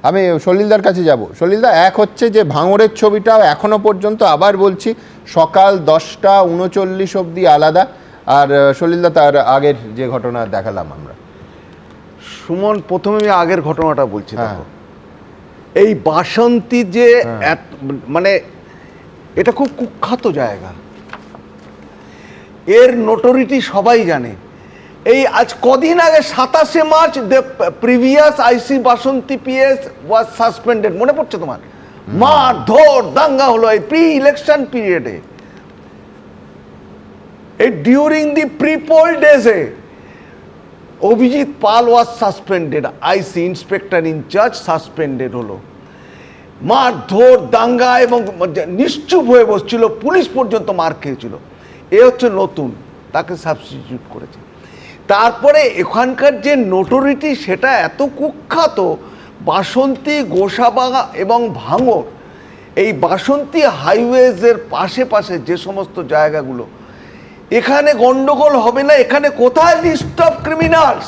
আমি সলিলদার কাছে যাব। সলিলদা, এক হচ্ছে যে ভাঙড়ের ছবিটাও এখনো পর্যন্ত আবার বলছি সকাল 10টা 39 অবধি আলাদা, আর সলিলদা তার আগের যে ঘটনা দেখালাম আমরা। সুমন, প্রথমে আমি আগের ঘটনাটা বলছি। দেখো, এই বাসন্তী যে মানে এটা খুব কুখ্যাত জায়গা, এর নোটোরিটি সবাই জানে। এই আজ কদিন আগে 27শে March the previous IC Basanti PS was suspended, মনে পড়ছে তোমার? মারধর দাঙ্গা হলো এই প্রি ইলেকশন পিরিয়ডে, এই ডিউরিং দি প্রি পোল ডেজে Abhijit Pal was suspended, IC inspector in-charge suspended হলো। মারধর দাঙ্গা এবং নিশ্চুপ হয়ে বসছিল, পুলিশ পর্যন্ত মার খেয়েছিল। এ হচ্ছে নতুন, তাকে সাবস্টিটিউট করেছে। তারপরে এখানকার যে নোটোরিটি সেটা এত কুখ্যাত, বাসন্তী, গোসাবাগা এবং ভাঙড়, এই বাসন্তী হাইওয়েজের পাশে পাশে যে সমস্ত জায়গাগুলো, এখানে গন্ডগোল হবে না। এখানে কোথায় লিস্ট অফ ক্রিমিনালস,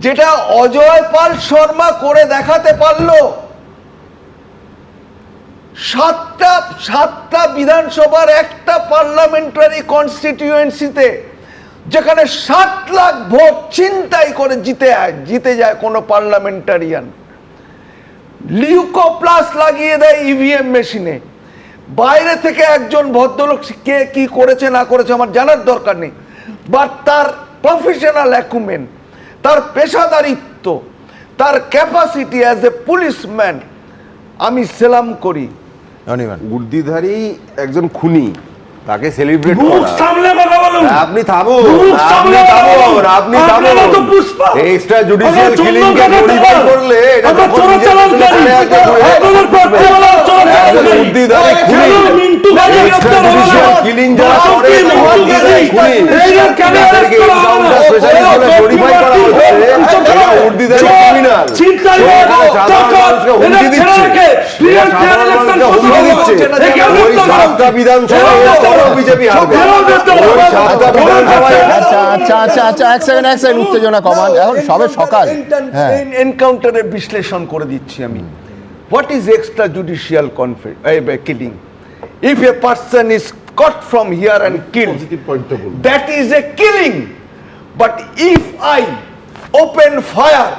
যেটা অজয় পাল শর্মা করে দেখাতে পারলো। সাতটা বিধানসভার একটা পার্লামেন্টারি কনস্টিটিউয়েন্সিতে যেখানে 7 লাখ ভোট ছিনতাই করে জিতে যায় কোনো পার্লামেন্টারিয়ান, লিউকোপ্লাস লাগিয়ে দেয় ইভিএম মেশিনে। বাইরে থেকে একজন ভদ্রলোক কে কি করেছে না করেছে আমার জানার দরকার নেই, বাট তার প্রফেশনাল অ্যাকুমেন্ট, তার পেশাদারিত্ব, তার ক্যাপাসিটি অ্যাজ এ পুলিশম্যান আমি সেলাম করি। বুদ্ধিধারী একজন খুনি, তাকে সেলিব্রেট মুখ সামলে কথা বলুন। আপনি থামুন, আপনি থামুন। এক্সট্রা জুডিশিয়াল কিলিং কে গ্লোরিফাই করলে এটা তো চোরাচালানকারী, বুদ্ধিধারী খুনি, এক্সট্রা জুডিশিয়াল কিলিং যারা করে খুনি, তাদেরকে এনকাউন্টার স্পেশালিস্ট বলে গ্লোরিফাই করা হচ্ছে। এটা বুদ্ধিধারী ক্রিমিনাল, সাধারণ মানুষকে হুমকি দিচ্ছে, সাধারণ মানুষকে হুমকি দিচ্ছে। ওই 7টা বিধানসভা বিজেপি হারবে। এক সেকেন্ড উত্তেজনা কমান, এখন সবে সকাল। এনকাউন্টারের বিশ্লেষণ করে দিচ্ছি আমি। What is extra judicial killing? If a person is caught from here and killed, that is a killing. But if I open fire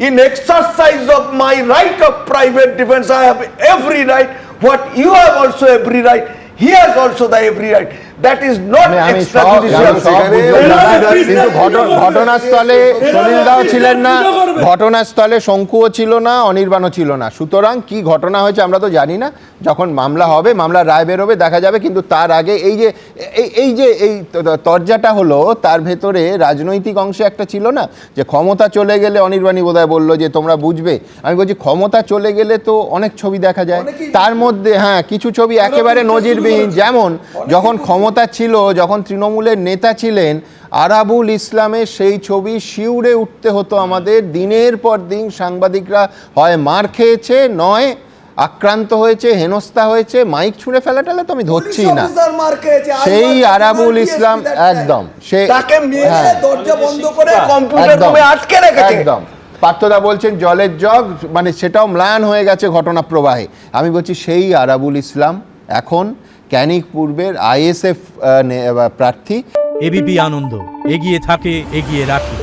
in exercise of my right of private defense, I have every right, what you have also every right, he has also the every right. That is not extrajudicial. কিন্তু ঘটনাস্থলে সলিলদাও ছিলেন না, ঘটনাস্থলে শঙ্কুও ছিল না, অনির্বাণও ছিল না। সুতরাং কি ঘটনা হয়েছে আমরা তো জানি না। যখন মামলা হবে, মামলার রায় বেরোবে, দেখা যাবে। কিন্তু তার আগে এই যে তরজাটা হলো, তার ভেতরে রাজনৈতিক অংশে একটা ছিল না, যে ক্ষমতা চলে গেলে, অনির্বাণী বোধহয় বললো যে তোমরা বুঝবে। আমি বলছি ক্ষমতা চলে গেলে তো অনেক ছবি দেখা যায়, তার মধ্যে কিছু ছবি একেবারে নজিরবিহীন। যেমন যখন ক্ষমতা ছিল, যখন তৃণমূলের নেতা ছিলেন আরাবুল ইসলামের সেই ছবি শিউরে উঠতে হতো আমাদের। দিনের পর দিন সাংবাদিকরা হয় মার খেয়েছে, নয় আক্রান্ত হয়েছে, হেনস্থা হয়েছে, মাইক ছুঁড়ে ফেলাটালে তো আমি ধরছি না। সেই আরাবুল ইসলাম একদম একদম পার্থদা বলছেন জলের জগ, মানে সেটাও ম্লান হয়ে গেছে ঘটনা প্রবাহে। আমি বলছি সেই আরাবুল ইসলাম এখন ক্যানিং পূর্বের আইএসএফ প্রার্থী। এবিপি আনন্দ, এগিয়ে থাকে, এগিয়ে রাখে।